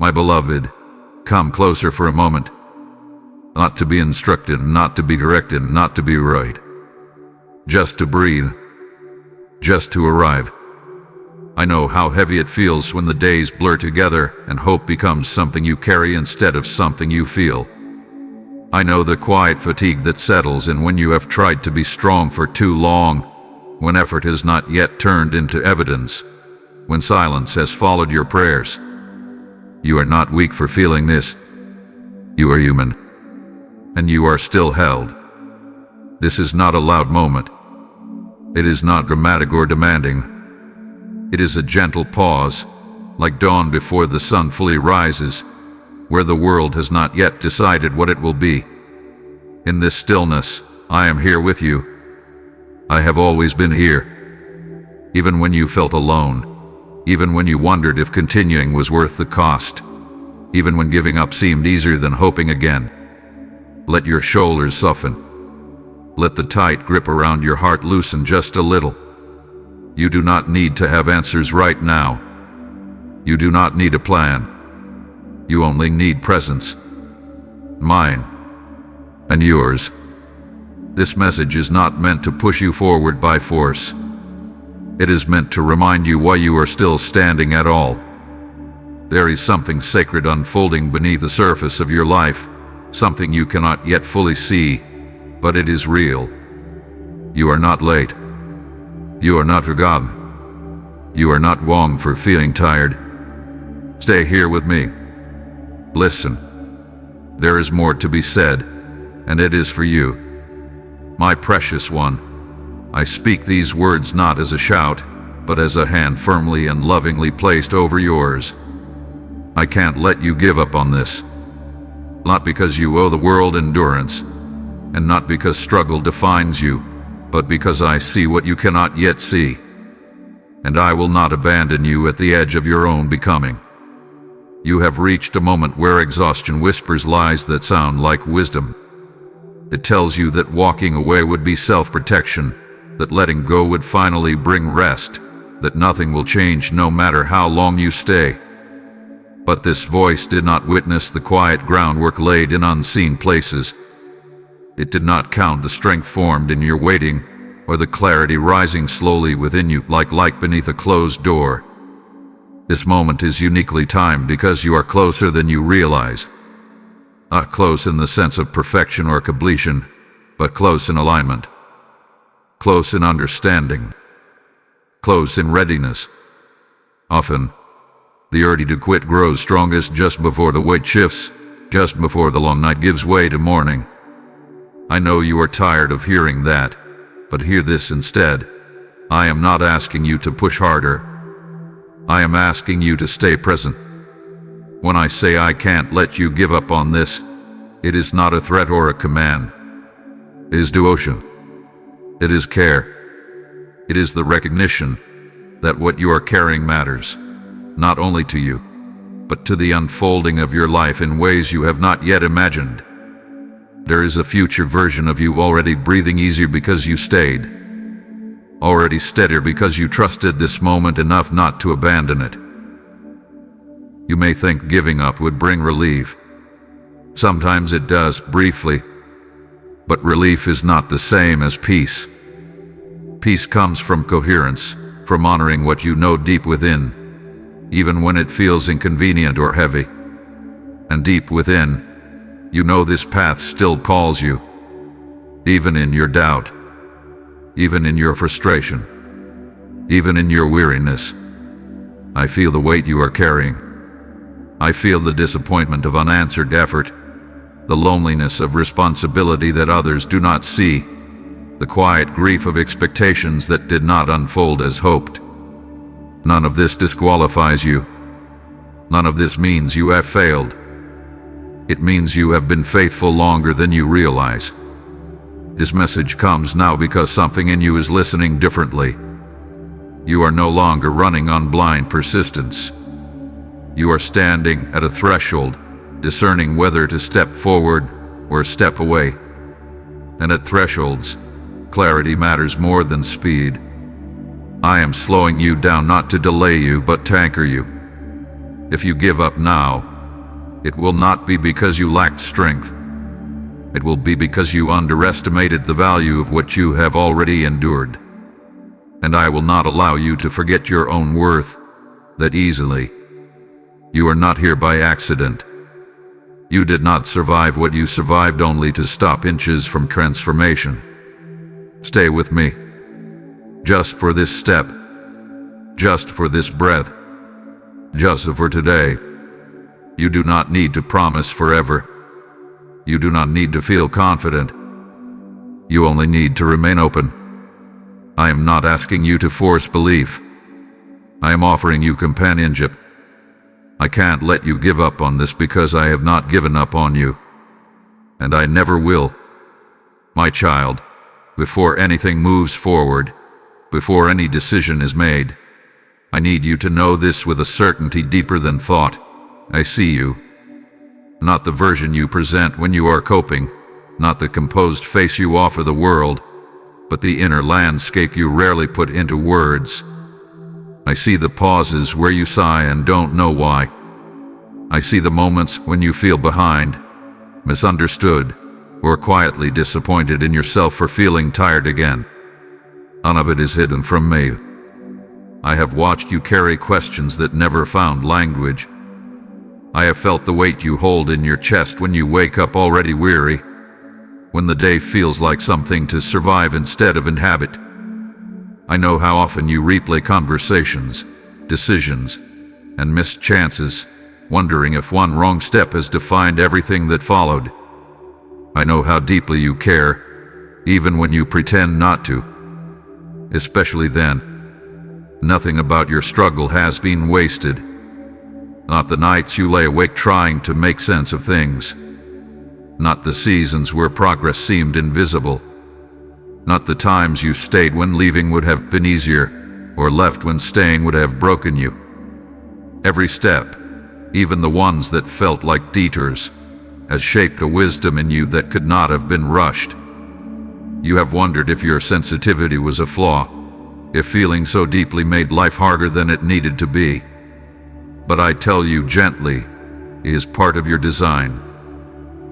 My beloved, come closer for a moment. Not to be instructed, not to be directed, not to be right. Just to breathe. Just to arrive. I know how heavy it feels when the days blur together and hope becomes something you carry instead of something you feel. I know the quiet fatigue that settles in when you have tried to be strong for too long, when effort has not yet turned into evidence, when silence has followed your prayers. You are not weak for feeling this. You are human. And you are still held. This is not a loud moment. It is not dramatic or demanding. It is a gentle pause, like dawn before the sun fully rises, where the world has not yet decided what it will be. In this stillness, I am here with you. I have always been here. Even when you felt alone, even when you wondered if continuing was worth the cost, even when giving up seemed easier than hoping again. Let your shoulders soften. Let the tight grip around your heart loosen just a little. You do not need to have answers right now. You do not need a plan. You only need presence. Mine. And yours. This message is not meant to push you forward by force. It is meant to remind you why you are still standing at all. There is something sacred unfolding beneath the surface of your life, something you cannot yet fully see, but it is real. You are not late. You are not forgotten. You are not wrong for feeling tired. Stay here with me. Listen. There is more to be said, and it is for you. My precious one, I speak these words not as a shout, but as a hand firmly and lovingly placed over yours. I can't let you give up on this. Not because you owe the world endurance, and not because struggle defines you, but because I see what you cannot yet see. And I will not abandon you at the edge of your own becoming. You have reached a moment where exhaustion whispers lies that sound like wisdom. It tells you that walking away would be self-protection, that letting go would finally bring rest, that nothing will change no matter how long you stay. But this voice did not witness the quiet groundwork laid in unseen places. It did not count the strength formed in your waiting, or the clarity rising slowly within you like light beneath a closed door. This moment is uniquely timed because you are closer than you realize. Not close in the sense of perfection or completion, but close in alignment. Close in understanding. Close in readiness. Often, the urge to quit grows strongest just before the weight shifts, just before the long night gives way to morning. I know you are tired of hearing that, but hear this instead. I am not asking you to push harder. I am asking you to stay present. When I say I can't let you give up on this, it is not a threat or a command. It is devotion. It is care. It is the recognition that what you are carrying matters, not only to you, but to the unfolding of your life in ways you have not yet imagined. There is a future version of you already breathing easier because you stayed, already steadier because you trusted this moment enough not to abandon it. You may think giving up would bring relief. Sometimes it does, briefly. But relief is not the same as peace. Peace comes from coherence, from honoring what you know deep within, even when it feels inconvenient or heavy. And deep within, you know this path still calls you, even in your doubt, even in your frustration, even in your weariness. I feel the weight you are carrying. I feel the disappointment of unanswered effort, the loneliness of responsibility that others do not see, the quiet grief of expectations that did not unfold as hoped. None of this disqualifies you. None of this means you have failed. It means you have been faithful longer than you realize. This message comes now because something in you is listening differently. You are no longer running on blind persistence. You are standing at a threshold, discerning whether to step forward or step away. And at thresholds, clarity matters more than speed. I am slowing you down not to delay you, but to anchor you. If you give up now, it will not be because you lacked strength. It will be because you underestimated the value of what you have already endured. And I will not allow you to forget your own worth that easily. You are not here by accident. You did not survive what you survived only to stop inches from transformation. Stay with me. Just for this step. Just for this breath. Just for today. You do not need to promise forever. You do not need to feel confident. You only need to remain open. I am not asking you to force belief. I am offering you companionship. I can't let you give up on this because I have not given up on you. And I never will. My child, before anything moves forward, before any decision is made, I need you to know this with a certainty deeper than thought. I see you. Not the version you present when you are coping, not the composed face you offer the world, but the inner landscape you rarely put into words. I see the pauses where you sigh and don't know why. I see the moments when you feel behind, misunderstood, or quietly disappointed in yourself for feeling tired again. None of it is hidden from me. I have watched you carry questions that never found language. I have felt the weight you hold in your chest when you wake up already weary, when the day feels like something to survive instead of inhabit. I know how often you replay conversations, decisions, and missed chances, wondering if one wrong step has defined everything that followed. I know how deeply you care, even when you pretend not to. Especially then. Nothing about your struggle has been wasted. Not the nights you lay awake trying to make sense of things. Not the seasons where progress seemed invisible. Not the times you stayed when leaving would have been easier, or left when staying would have broken you. Every step, even the ones that felt like detours, has shaped a wisdom in you that could not have been rushed. You have wondered if your sensitivity was a flaw, if feeling so deeply made life harder than it needed to be. But I tell you gently, it is part of your design.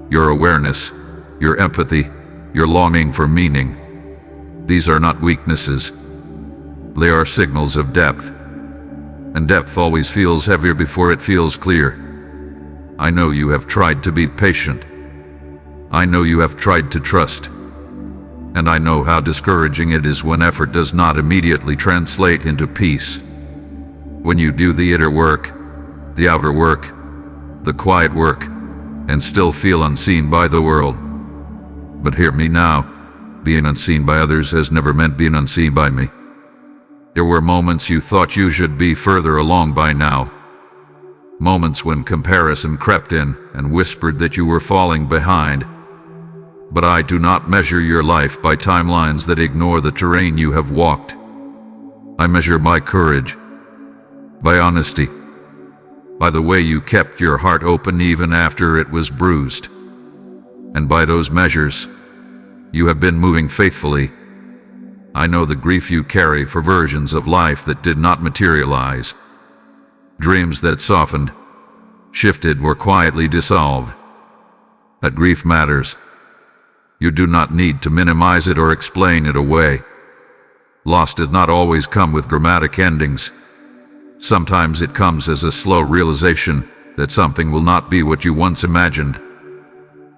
Your awareness, your empathy, your longing for meaning. These are not weaknesses. They are signals of depth. And depth always feels heavier before it feels clear. I know you have tried to be patient. I know you have tried to trust. And I know how discouraging it is when effort does not immediately translate into peace. When you do the inner work, the outer work, the quiet work, and still feel unseen by the world. But hear me now. Being unseen by others has never meant being unseen by me. There were moments you thought you should be further along by now. Moments when comparison crept in and whispered that you were falling behind. But I do not measure your life by timelines that ignore the terrain you have walked. I measure by courage, by honesty, by the way you kept your heart open even after it was bruised. And by those measures, you have been moving faithfully. I know the grief you carry for versions of life that did not materialize. Dreams that softened, shifted, or quietly dissolved. That grief matters. You do not need to minimize it or explain it away. Loss does not always come with dramatic endings. Sometimes it comes as a slow realization that something will not be what you once imagined.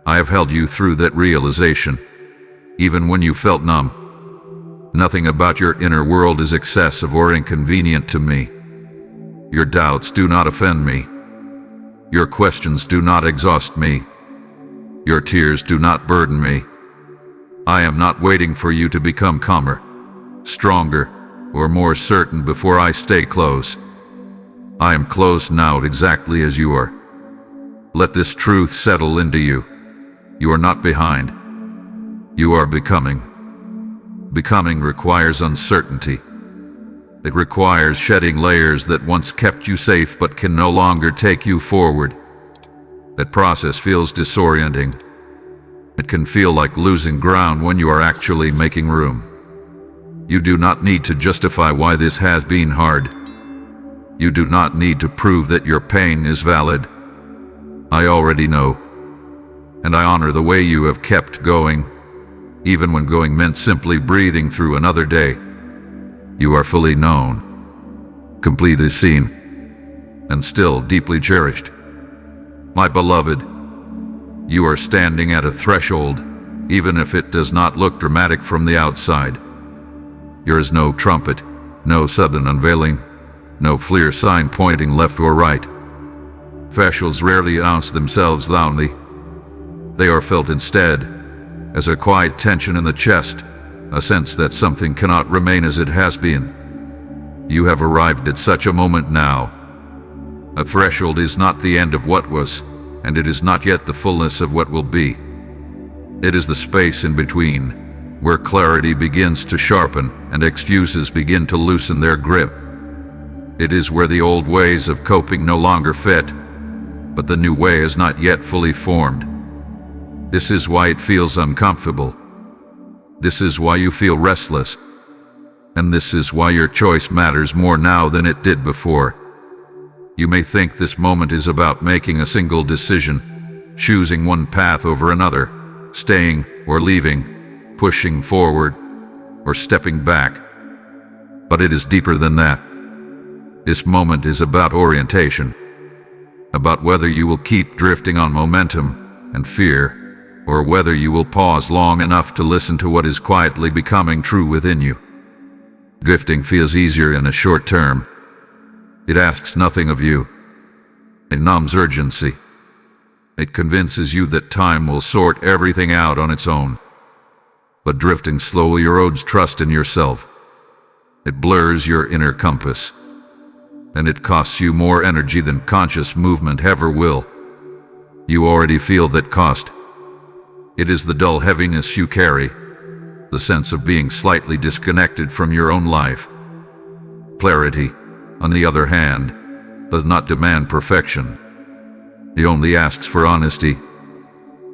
I have held you through that realization, even when you felt numb. Nothing about your inner world is excessive or inconvenient to me. Your doubts do not offend me. Your questions do not exhaust me. Your tears do not burden me. I am not waiting for you to become calmer, stronger, or more certain before I stay close. I am close now exactly as you are. Let this truth settle into you. You are not behind. You are becoming. Becoming requires uncertainty. It requires shedding layers that once kept you safe but can no longer take you forward. That process feels disorienting. It can feel like losing ground when you are actually making room. You do not need to justify why this has been hard. You do not need to prove that your pain is valid. I already know, and I honor the way you have kept going, even when going meant simply breathing through another day. You are fully known, completely seen, and still deeply cherished. My beloved, you are standing at a threshold, even if it does not look dramatic from the outside. There is no trumpet, no sudden unveiling, no clear sign pointing left or right. Thresholds rarely announce themselves loudly. They are felt instead as a quiet tension in the chest, a sense that something cannot remain as it has been. You have arrived at such a moment now. A threshold is not the end of what was, and it is not yet the fullness of what will be. It is the space in between, where clarity begins to sharpen and excuses begin to loosen their grip. It is where the old ways of coping no longer fit, but the new way is not yet fully formed. This is why it feels uncomfortable. This is why you feel restless. And this is why your choice matters more now than it did before. You may think this moment is about making a single decision, choosing one path over another, staying or leaving, pushing forward or stepping back. But it is deeper than that. This moment is about orientation, about whether you will keep drifting on momentum and fear, or whether you will pause long enough to listen to what is quietly becoming true within you. Drifting feels easier in the short term. It asks nothing of you. It numbs urgency. It convinces you that time will sort everything out on its own. But drifting slowly erodes trust in yourself. It blurs your inner compass. And it costs you more energy than conscious movement ever will. You already feel that cost. It is the dull heaviness you carry, the sense of being slightly disconnected from your own life. Clarity, on the other hand, does not demand perfection. It only asks for honesty.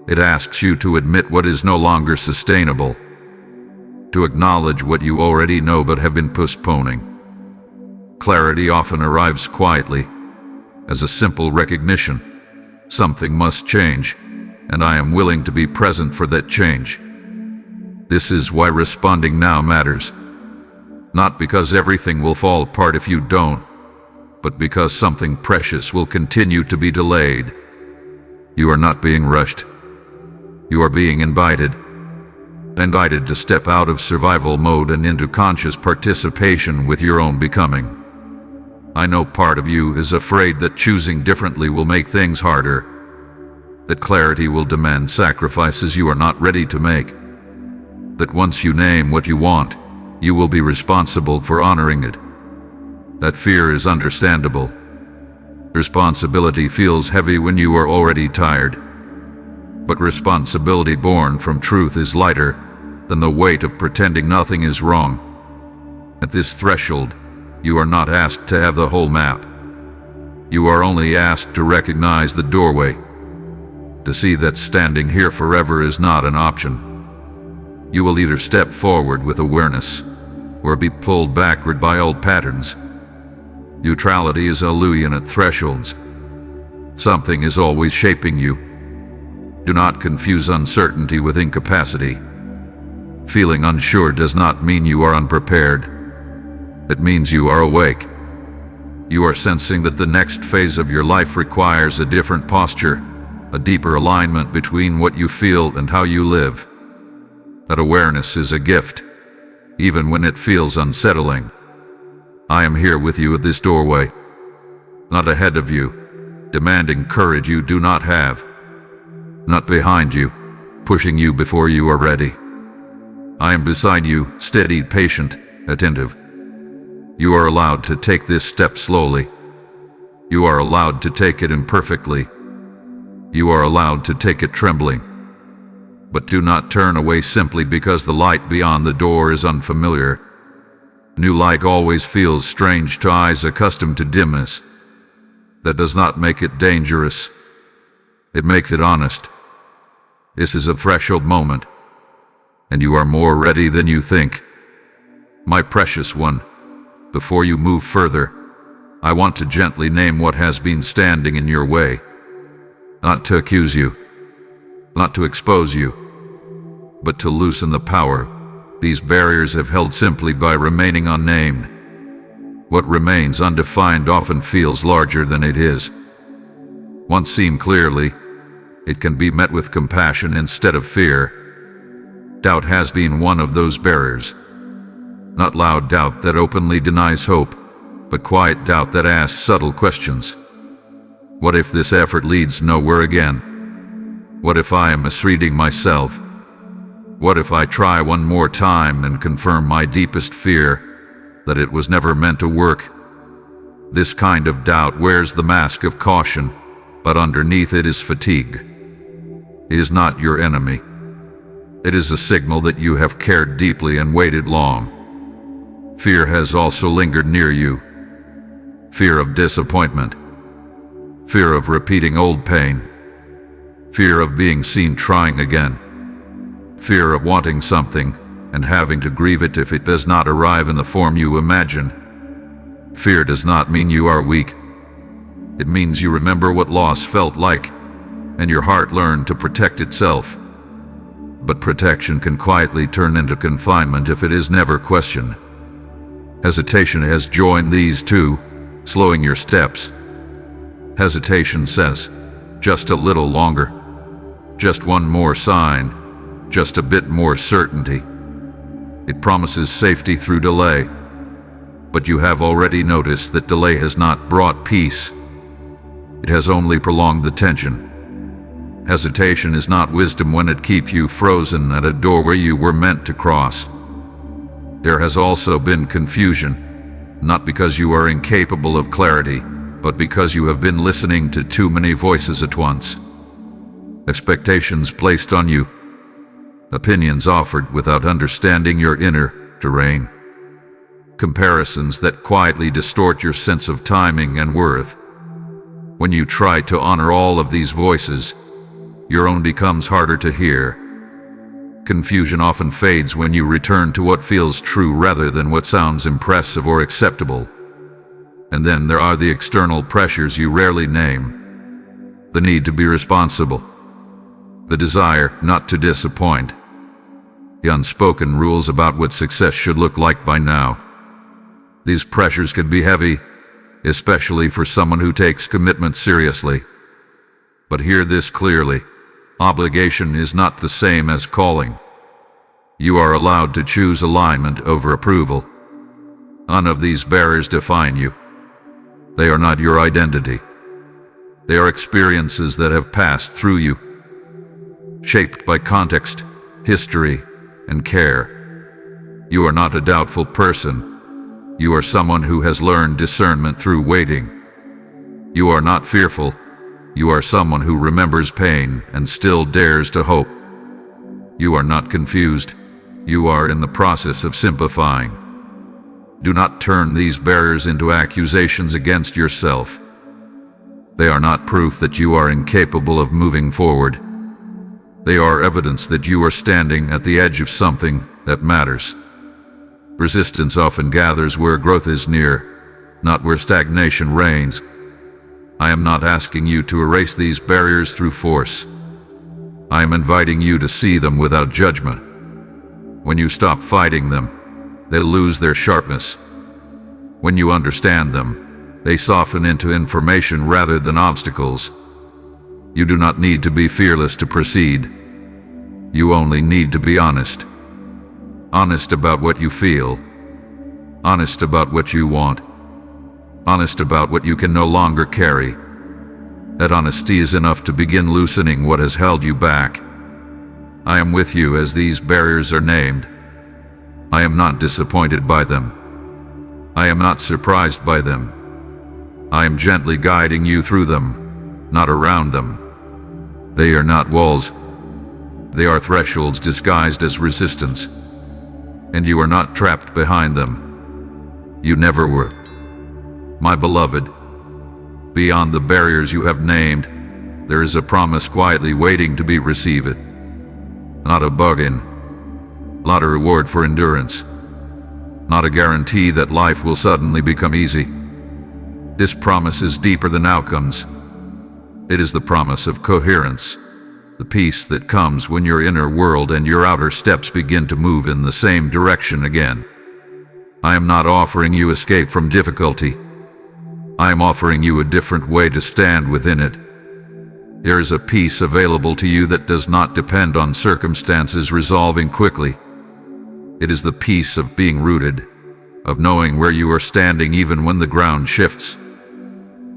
It asks you to admit what is no longer sustainable, to acknowledge what you already know but have been postponing. Clarity often arrives quietly, as a simple recognition. Something must change, and I am willing to be present for that change. This is why responding now matters. Not because everything will fall apart if you don't, but because something precious will continue to be delayed. You are not being rushed. You are being invited to step out of survival mode and into conscious participation with your own becoming. I know part of you is afraid that choosing differently will make things harder, that clarity will demand sacrifices you are not ready to make, that once you name what you want, you will be responsible for honoring it. That fear is understandable. Responsibility feels heavy when you are already tired, but responsibility born from truth is lighter than the weight of pretending nothing is wrong. At this threshold, you are not asked to have the whole map. You are only asked to recognize the doorway, to see that standing here forever is not an option. You will either step forward with awareness, or be pulled backward by old patterns. Neutrality is illusion at thresholds. Something is always shaping you. Do not confuse uncertainty with incapacity. Feeling unsure does not mean you are unprepared. It means you are awake. You are sensing that the next phase of your life requires a different posture, a deeper alignment between what you feel and how you live. That awareness is a gift, even when it feels unsettling. I am here with you at this doorway, not ahead of you, demanding courage you do not have, not behind you, pushing you before you are ready. I am beside you, steady, patient, attentive. You are allowed to take this step slowly. You are allowed to take it imperfectly. You are allowed to take it trembling. But do not turn away simply because the light beyond the door is unfamiliar. New light always feels strange to eyes accustomed to dimness. That does not make it dangerous. It makes it honest. This is a threshold moment, and you are more ready than you think. My precious one, before you move further, I want to gently name what has been standing in your way. not to accuse you, not to expose you, but to loosen the power these barriers have held simply by remaining unnamed. What remains undefined often feels larger than it is. Once seen clearly, it can be met with compassion instead of fear. Doubt has been one of those barriers. Not loud doubt that openly denies hope, but quiet doubt that asks subtle questions. What if this effort leads nowhere again? What if I am misreading myself? What if I try one more time and confirm my deepest fear that it was never meant to work? This kind of doubt wears the mask of caution, but underneath it is fatigue. It is not your enemy. It is a signal that you have cared deeply and waited long. Fear has also lingered near you. Fear of disappointment. Fear of repeating old pain. Fear of being seen trying again. Fear of wanting something and having to grieve it if it does not arrive in the form you imagine. Fear does not mean you are weak. It means you remember what loss felt like, and your heart learned to protect itself. But protection can quietly turn into confinement if it is never questioned. Hesitation has joined these two, slowing your steps. Hesitation says, just a little longer, just one more sign, just a bit more certainty. It promises safety through delay, but you have already noticed that delay has not brought peace. It has only prolonged the tension. Hesitation is not wisdom when it keeps you frozen at a door where you were meant to cross. There has also been confusion, not because you are incapable of clarity, but because you have been listening to too many voices at once. Expectations placed on you, opinions offered without understanding your inner terrain, comparisons that quietly distort your sense of timing and worth. When you try to honor all of these voices, your own becomes harder to hear. Confusion often fades when you return to what feels true rather than what sounds impressive or acceptable. And then there are the external pressures you rarely name. The need to be responsible. The desire not to disappoint. The unspoken rules about what success should look like by now. These pressures can be heavy, especially for someone who takes commitment seriously. But hear this clearly. Obligation is not the same as calling. You are allowed to choose alignment over approval. None of these barriers define you. They are not your identity. They are experiences that have passed through you, shaped by context, history, and care. You are not a doubtful person. You are someone who has learned discernment through waiting. You are not fearful. You are someone who remembers pain and still dares to hope. You are not confused. You are in the process of simplifying. Do not turn these barriers into accusations against yourself. They are not proof that you are incapable of moving forward. They are evidence that you are standing at the edge of something that matters. Resistance often gathers where growth is near, not where stagnation reigns. I am not asking you to erase these barriers through force. I am inviting you to see them without judgment. When you stop fighting them, they lose their sharpness. When you understand them, they soften into information rather than obstacles. You do not need to be fearless to proceed. You only need to be honest. Honest about what you feel. Honest about what you want. Honest about what you can no longer carry. That honesty is enough to begin loosening what has held you back. I am with you as these barriers are named. I am not disappointed by them. I am not surprised by them. I am gently guiding you through them, not around them. They are not walls. They are thresholds disguised as resistance. And you are not trapped behind them. You never were. My beloved, beyond the barriers you have named, there is a promise quietly waiting to be received. Not a bargain, not a reward for endurance, not a guarantee that life will suddenly become easy. This promise is deeper than outcomes. It is the promise of coherence, the peace that comes when your inner world and your outer steps begin to move in the same direction again. I am not offering you escape from difficulty. I am offering you a different way to stand within it. There is a peace available to you that does not depend on circumstances resolving quickly. It is the peace of being rooted, of knowing where you are standing even when the ground shifts.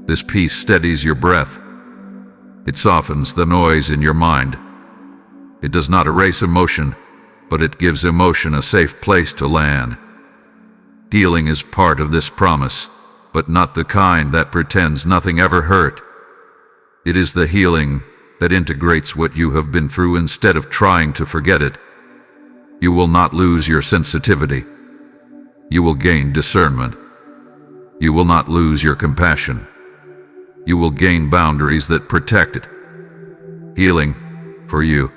This peace steadies your breath. It softens the noise in your mind. It does not erase emotion, but it gives emotion a safe place to land. Healing is part of this promise, but not the kind that pretends nothing ever hurt. It is the healing that integrates what you have been through instead of trying to forget it. You will not lose your sensitivity. You will gain discernment. You will not lose your compassion. You will gain boundaries that protect it. Healing, for you,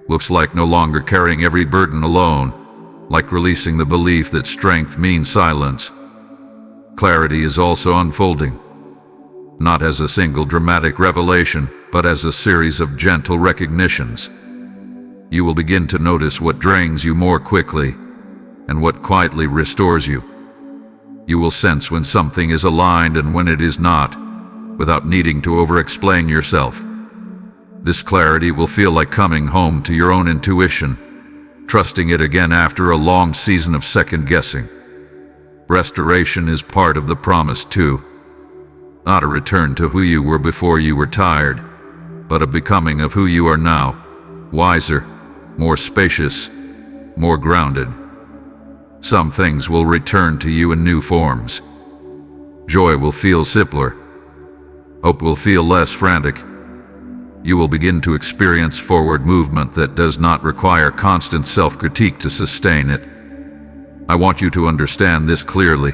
looks like no longer carrying every burden alone, like releasing the belief that strength means silence. Clarity is also unfolding, not as a single dramatic revelation, but as a series of gentle recognitions. You will begin to notice what drains you more quickly and what quietly restores you. You will sense when something is aligned and when it is not, without needing to over-explain yourself. This clarity will feel like coming home to your own intuition, trusting it again after a long season of second-guessing. Restoration is part of the promise too. Not a return to who you were before you were tired, but a becoming of who you are now, wiser, more spacious, more grounded. Some things will return to you in new forms. Joy will feel simpler. Hope will feel less frantic. You will begin to experience forward movement that does not require constant self-critique to sustain it. I want you to understand this clearly.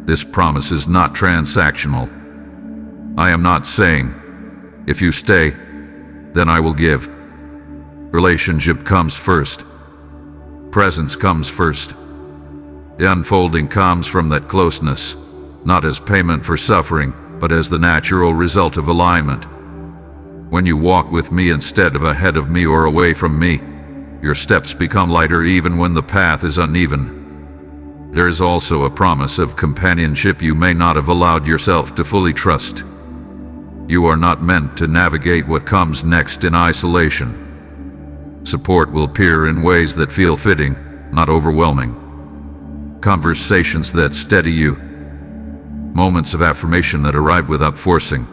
This promise is not transactional. I am not saying, if you stay, then I will give. Relationship comes first. Presence comes first. The unfolding comes from that closeness, not as payment for suffering, but as the natural result of alignment. When you walk with me instead of ahead of me or away from me, your steps become lighter even when the path is uneven. There is also a promise of companionship you may not have allowed yourself to fully trust. You are not meant to navigate what comes next in isolation. Support will appear in ways that feel fitting, not overwhelming. Conversations that steady you. Moments of affirmation that arrive without forcing.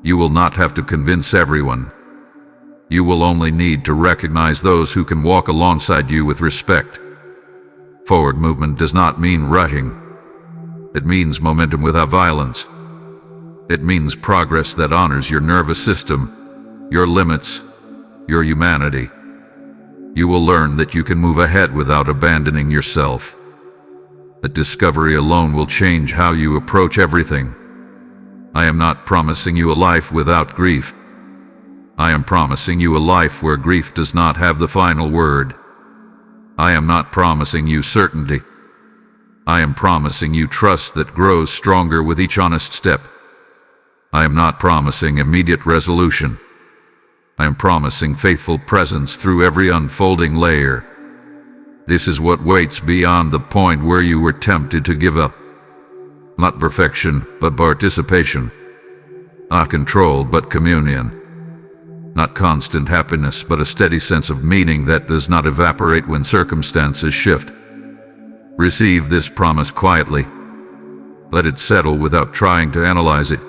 You will not have to convince everyone. You will only need to recognize those who can walk alongside you with respect. Forward movement does not mean rushing. It means momentum without violence. It means progress that honors your nervous system, your limits, your humanity. You will learn that you can move ahead without abandoning yourself. That discovery alone will change how you approach everything. I am not promising you a life without grief. I am promising you a life where grief does not have the final word. I am not promising you certainty. I am promising you trust that grows stronger with each honest step. I am not promising immediate resolution. I am promising faithful presence through every unfolding layer. This is what waits beyond the point where you were tempted to give up. Not perfection, but participation. Not control, but communion. Not constant happiness, but a steady sense of meaning that does not evaporate when circumstances shift. Receive this promise quietly. Let it settle without trying to analyze it.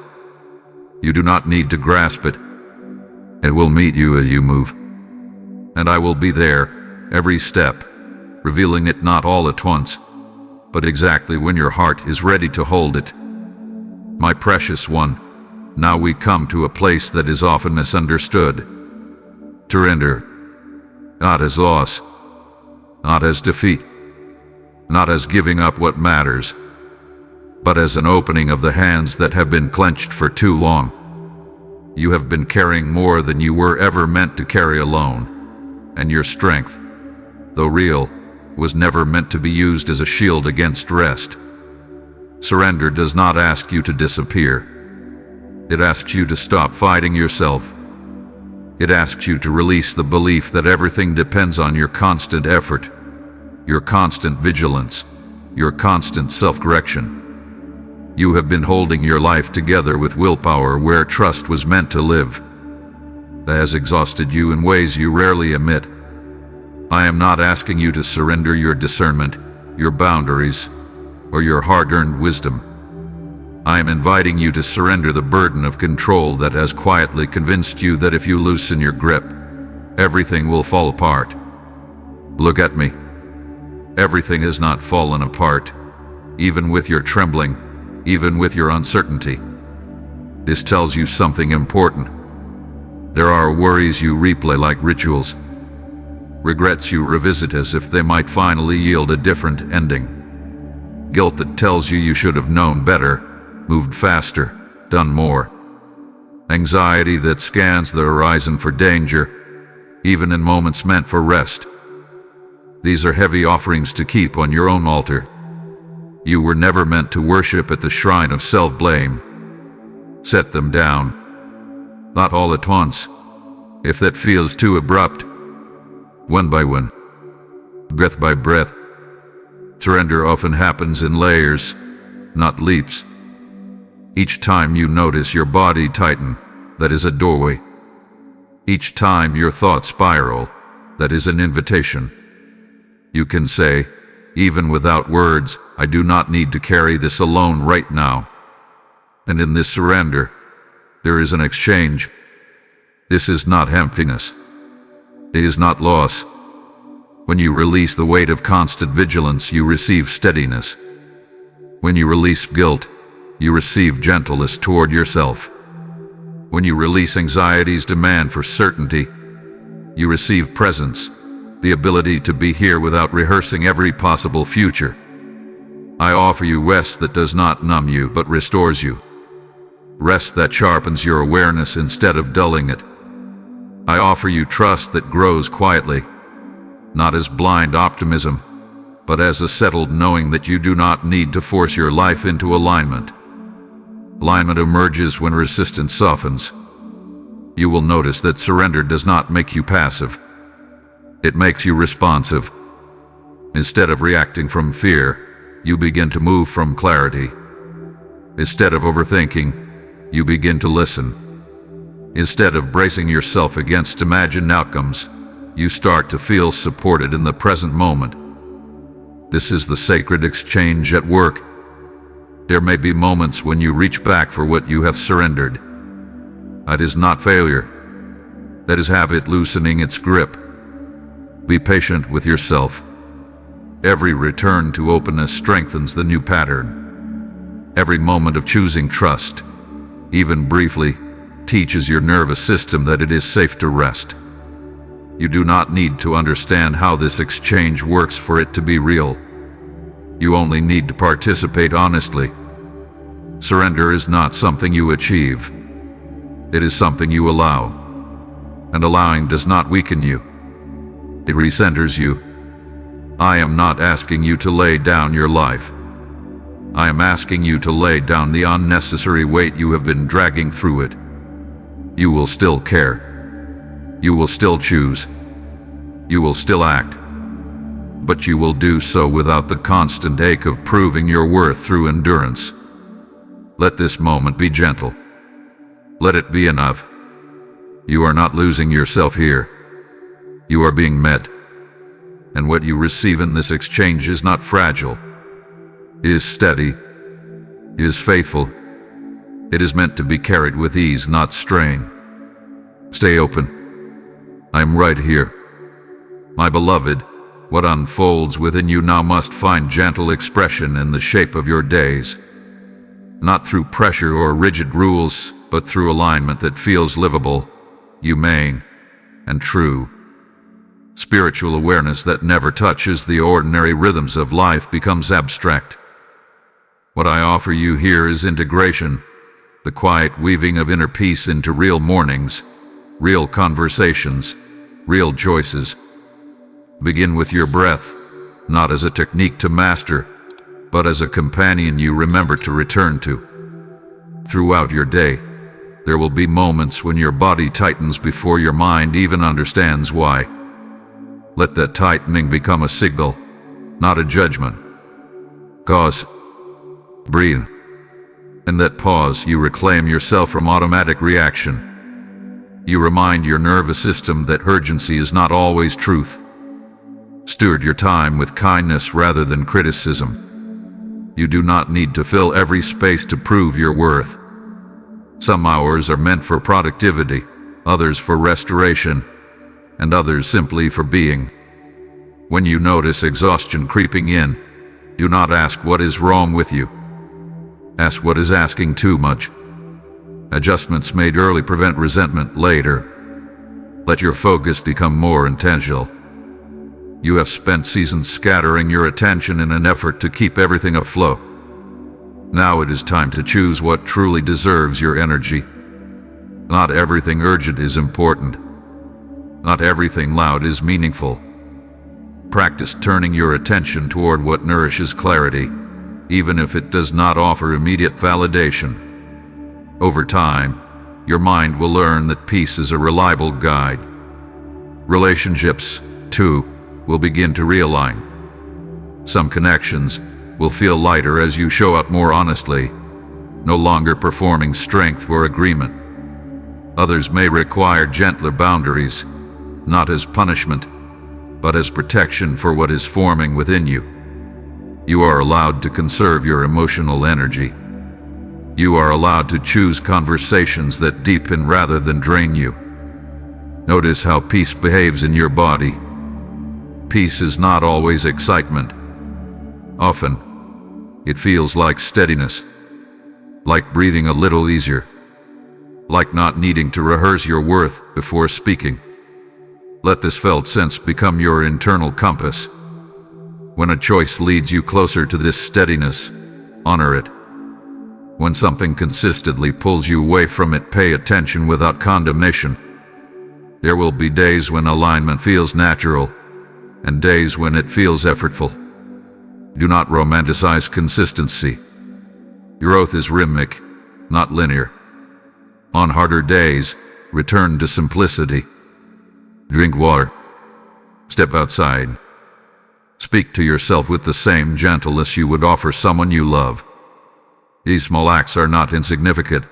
You do not need to grasp it. It will meet you as you move. And I will be there, every step, revealing it not all at once, but exactly when your heart is ready to hold it. My precious one, now we come to a place that is often misunderstood. Surrender, not as loss, not as defeat, not as giving up what matters, but as an opening of the hands that have been clenched for too long. You have been carrying more than you were ever meant to carry alone, and your strength, though real, was never meant to be used as a shield against rest. Surrender does not ask you to disappear. It asks you to stop fighting yourself. It asks you to release the belief that everything depends on your constant effort, your constant vigilance, your constant self-correction. You have been holding your life together with willpower where trust was meant to live. That has exhausted you in ways you rarely admit. I am not asking you to surrender your discernment, your boundaries, or your hard-earned wisdom. I am inviting you to surrender the burden of control that has quietly convinced you that if you loosen your grip, everything will fall apart. Look at me. Everything has not fallen apart, even with your trembling, even with your uncertainty. This tells you something important. There are worries you replay like rituals, regrets you revisit as if they might finally yield a different ending, guilt that tells you you should have known better, moved faster, done more, anxiety that scans the horizon for danger, even in moments meant for rest. These are heavy offerings to keep on your own altar. You were never meant to worship at the shrine of self-blame. Set them down. Not all at once, if that feels too abrupt. One by one, breath by breath. Surrender often happens in layers, not leaps. Each time you notice your body tighten, that is a doorway. Each time your thoughts spiral, that is an invitation. You can say, even without words, I do not need to carry this alone right now. And in this surrender, there is an exchange. This is not emptiness. It is not loss. When you release the weight of constant vigilance, you receive steadiness. When you release guilt, you receive gentleness toward yourself. When you release anxiety's demand for certainty, you receive presence, the ability to be here without rehearsing every possible future. I offer you rest that does not numb you but restores you. Rest that sharpens your awareness instead of dulling it. I offer you trust that grows quietly, not as blind optimism, but as a settled knowing that you do not need to force your life into alignment. Alignment emerges when resistance softens. You will notice that surrender does not make you passive. It makes you responsive. Instead of reacting from fear, you begin to move from clarity. Instead of overthinking, you begin to listen. Instead of bracing yourself against imagined outcomes, you start to feel supported in the present moment. This is the sacred exchange at work. There may be moments when you reach back for what you have surrendered. That is not failure. That is habit loosening its grip. Be patient with yourself. Every return to openness strengthens the new pattern. Every moment of choosing trust, even briefly, teaches your nervous system that it is safe to rest. You do not need to understand how this exchange works for it to be real. You only need to participate honestly. Surrender is not something you achieve. It is something you allow. And allowing does not weaken you. It recenters you. I am not asking you to lay down your life. I am asking you to lay down the unnecessary weight you have been dragging through it. You will still care. You will still choose. You will still act. But you will do so without the constant ache of proving your worth through endurance. Let this moment be gentle. Let it be enough. You are not losing yourself here. You are being met. And what you receive in this exchange is not fragile. It is steady. It is faithful. It is meant to be carried with ease, not strain. Stay open. I am right here. My beloved, what unfolds within you now must find gentle expression in the shape of your days. Not through pressure or rigid rules, but through alignment that feels livable, humane, and true. Spiritual awareness that never touches the ordinary rhythms of life becomes abstract. What I offer you here is integration, the quiet weaving of inner peace into real mornings, real conversations, real choices. Begin with your breath, not as a technique to master, but as a companion you remember to return to. Throughout your day, There will be moments when your body tightens before your mind even understands why. Let that tightening become a signal, not a judgment. Pause. Breathe. In that pause, you reclaim yourself from automatic reaction. You remind your nervous system that urgency is not always truth. Steward your time with kindness rather than criticism. You do not need to fill every space to prove your worth. Some hours are meant for productivity, others for restoration, and others simply for being. When you notice exhaustion creeping in, do not ask what is wrong with you. Ask what is asking too much. Adjustments made early prevent resentment later. Let your focus become more intentional. You have spent seasons scattering your attention in an effort to keep everything afloat. Now it is time to choose what truly deserves your energy. Not everything urgent is important. Not everything loud is meaningful. Practice turning your attention toward what nourishes clarity, even if it does not offer immediate validation. Over time, your mind will learn that peace is a reliable guide. Relationships, too, will begin to realign. Some connections will feel lighter as you show up more honestly, no longer performing strength or agreement. Others may require gentler boundaries, not as punishment, but as protection for what is forming within you. You are allowed to conserve your emotional energy. You are allowed to choose conversations that deepen rather than drain you. Notice how peace behaves in your body. Peace is not always excitement. Often, it feels like steadiness, like breathing a little easier, like not needing to rehearse your worth before speaking. Let this felt sense become your internal compass. When a choice leads you closer to this steadiness, honor it. When something consistently pulls you away from it, pay attention without condemnation. There will be days when alignment feels natural, and days when it feels effortful. Do not romanticize consistency. Growth is rhythmic, not linear. On harder days, return to simplicity. Drink water. Step outside. Speak to yourself with the same gentleness you would offer someone you love. These small acts are not insignificant.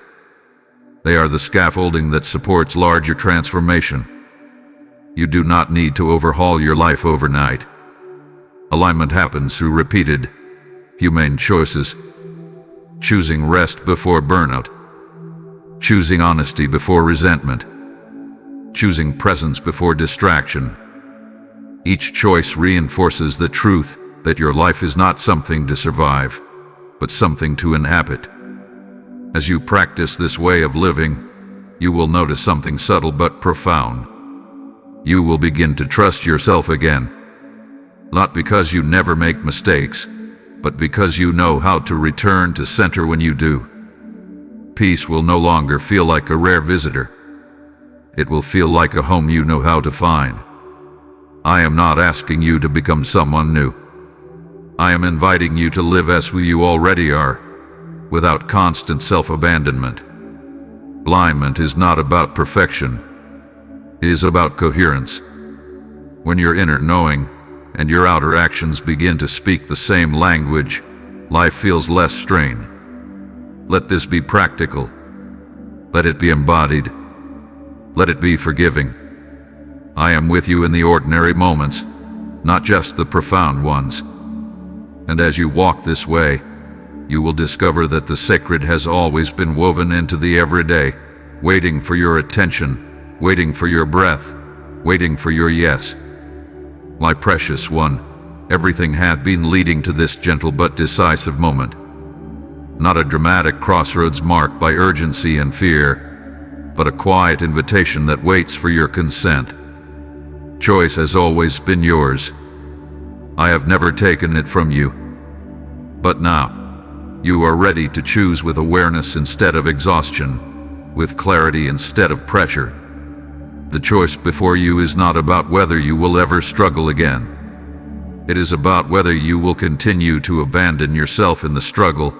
They are the scaffolding that supports larger transformation. You do not need to overhaul your life overnight. Alignment happens through repeated, humane choices. Choosing rest before burnout. Choosing honesty before resentment. Choosing presence before distraction. Each choice reinforces the truth that your life is not something to survive, but something to inhabit. As you practice this way of living, you will notice something subtle but profound. You will begin to trust yourself again. Not because you never make mistakes, but because you know how to return to center when you do. Peace will no longer feel like a rare visitor. It will feel like a home you know how to find. I am not asking you to become someone new. I am inviting you to live as who you already are, without constant self-abandonment. Alignment is not about perfection. It is about coherence. When your inner knowing and your outer actions begin to speak the same language, life feels less strained. Let this be practical. Let it be embodied. Let it be forgiving. I am with you in the ordinary moments, not just the profound ones. And as you walk this way, you will discover that the sacred has always been woven into the everyday, waiting for your attention, waiting for your breath, waiting for your yes. My precious one, everything hath been leading to this gentle but decisive moment. Not a dramatic crossroads marked by urgency and fear, but a quiet invitation that waits for your consent. Choice has always been yours. I have never taken it from you. But now, you are ready to choose with awareness instead of exhaustion, with clarity instead of pressure. The choice before you is not about whether you will ever struggle again. It is about whether you will continue to abandon yourself in the struggle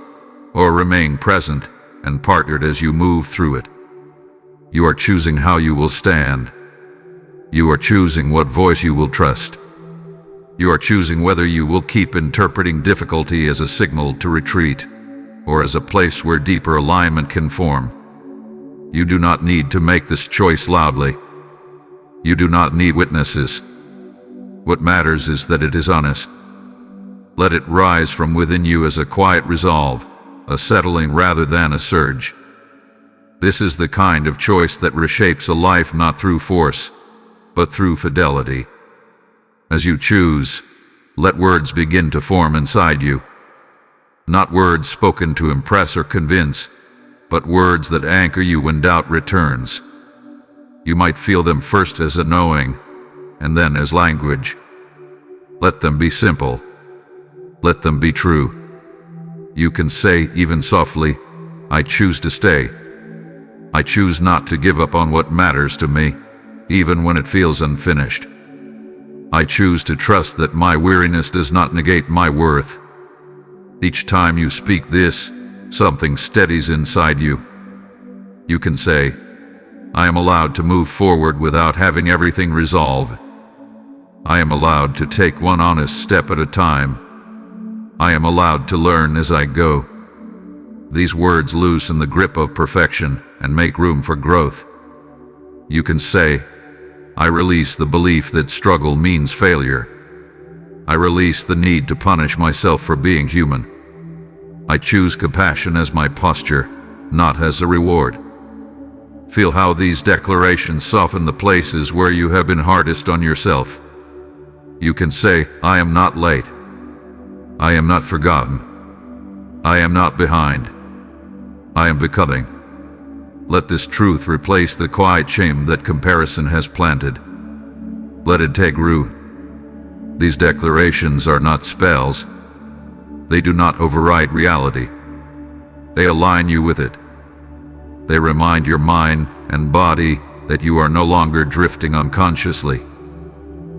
or remain present and partnered as you move through it. You are choosing how you will stand. You are choosing what voice you will trust. You are choosing whether you will keep interpreting difficulty as a signal to retreat, or as a place where deeper alignment can form. You do not need to make this choice loudly. You do not need witnesses. What matters is that it is honest. Let it rise from within you as a quiet resolve, a settling rather than a surge. This is the kind of choice that reshapes a life not through force, but through fidelity. As you choose, let words begin to form inside you. Not words spoken to impress or convince, but words that anchor you when doubt returns. You might feel them first as a knowing, and then as language. Let them be simple. Let them be true. You can say, even softly, I choose to stay. I choose not to give up on what matters to me, even when it feels unfinished. I choose to trust that my weariness does not negate my worth. Each time you speak this, something steadies inside you. You can say, I am allowed to move forward without having everything resolved. I am allowed to take one honest step at a time. I am allowed to learn as I go. These words loosen the grip of perfection and make room for growth. You can say, I release the belief that struggle means failure. I release the need to punish myself for being human. I choose compassion as my posture, not as a reward. Feel how these declarations soften the places where you have been hardest on yourself. You can say, I am not late. I am not forgotten. I am not behind. I am becoming. Let this truth replace the quiet shame that comparison has planted. Let it take root. These declarations are not spells. They do not override reality. They align you with it. They remind your mind and body that you are no longer drifting unconsciously.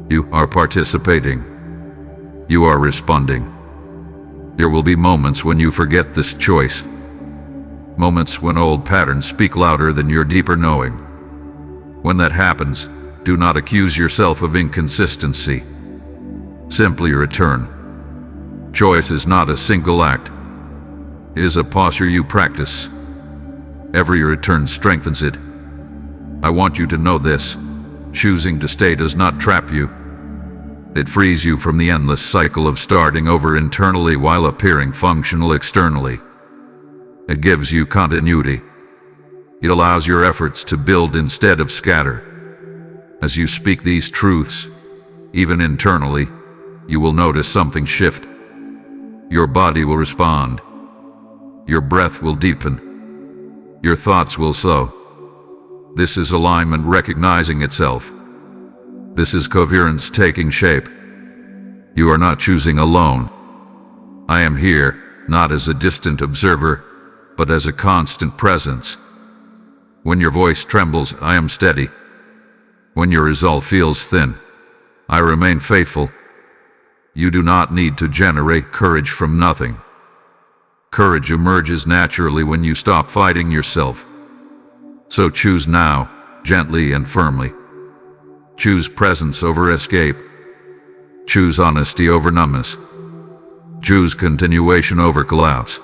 You are participating. You are responding. There will be moments when you forget this choice. Moments when old patterns speak louder than your deeper knowing. When that happens, do not accuse yourself of inconsistency. Simply return. Choice is not a single act. It is a posture you practice. Every return strengthens it. I want you to know this. Choosing to stay does not trap you. It frees you from the endless cycle of starting over internally while appearing functional externally. It gives you continuity. It allows your efforts to build instead of scatter. As you speak these truths, even internally, you will notice something shift. Your body will respond. Your breath will deepen. Your thoughts will slow. This is alignment recognizing itself. This is coherence taking shape. You are not choosing alone. I am here, not as a distant observer, but as a constant presence. When your voice trembles, I am steady. When your resolve feels thin, I remain faithful. You do not need to generate courage from nothing. Courage emerges naturally when you stop fighting yourself. So choose now, gently and firmly. Choose presence over escape. Choose honesty over numbness. Choose continuation over collapse.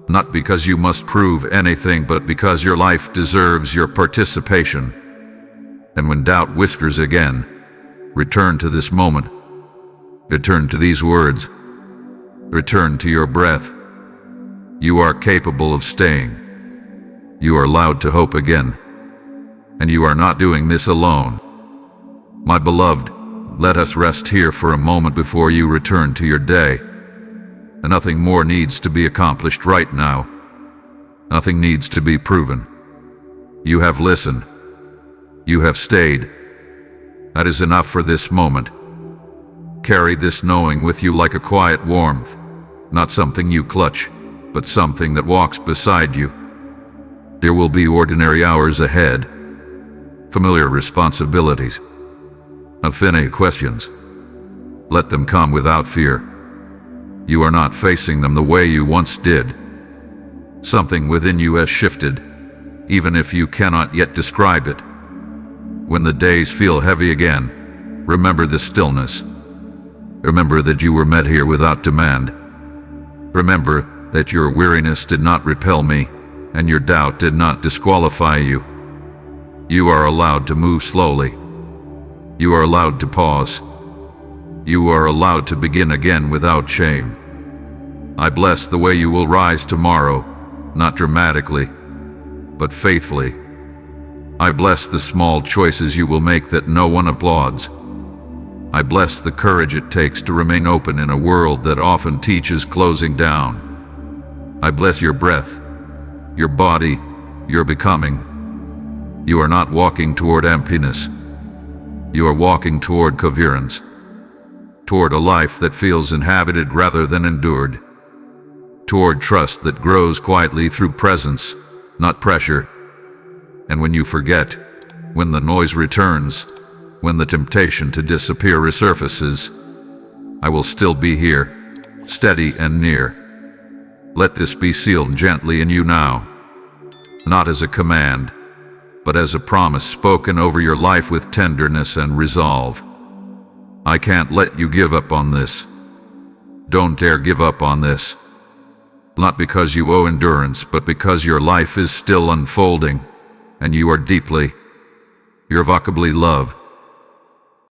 Not because you must prove anything, but because your life deserves your participation. And when doubt whispers again, return to this moment. Return to these words. Return to your breath. You are capable of staying. You are allowed to hope again. And you are not doing this alone. My beloved, let us rest here for a moment before you return to your day. And nothing more needs to be accomplished right now. Nothing needs to be proven. You have listened. You have stayed. That is enough for this moment. Carry this knowing with you like a quiet warmth, not something you clutch, but something that walks beside you. There will be ordinary hours ahead, familiar responsibilities, unfinished questions. Let them come without fear. You are not facing them the way you once did. Something within you has shifted. even if you cannot yet describe it. When the days feel heavy again, remember the stillness. Remember that you were met here without demand. Remember that your weariness did not repel me, and your doubt did not disqualify you. You are allowed to move slowly. You are allowed to pause. You are allowed to begin again without shame. I bless the way you will rise tomorrow, not dramatically, but faithfully. I bless the small choices you will make that no one applauds. I bless the courage it takes to remain open in a world that often teaches closing down. I bless your breath, your body, your becoming. You are not walking toward emptiness. You are walking toward coherence, toward a life that feels inhabited rather than endured, toward trust that grows quietly through presence, not pressure. And when you forget, when the noise returns, when the temptation to disappear resurfaces, I will still be here, steady and near. Let this be sealed gently in you now, not as a command, but as a promise spoken over your life with tenderness and resolve. I can't let you give up on this. Don't dare give up on this. Not because you owe endurance, but because your life is still unfolding, and you are deeply, irrevocably loved.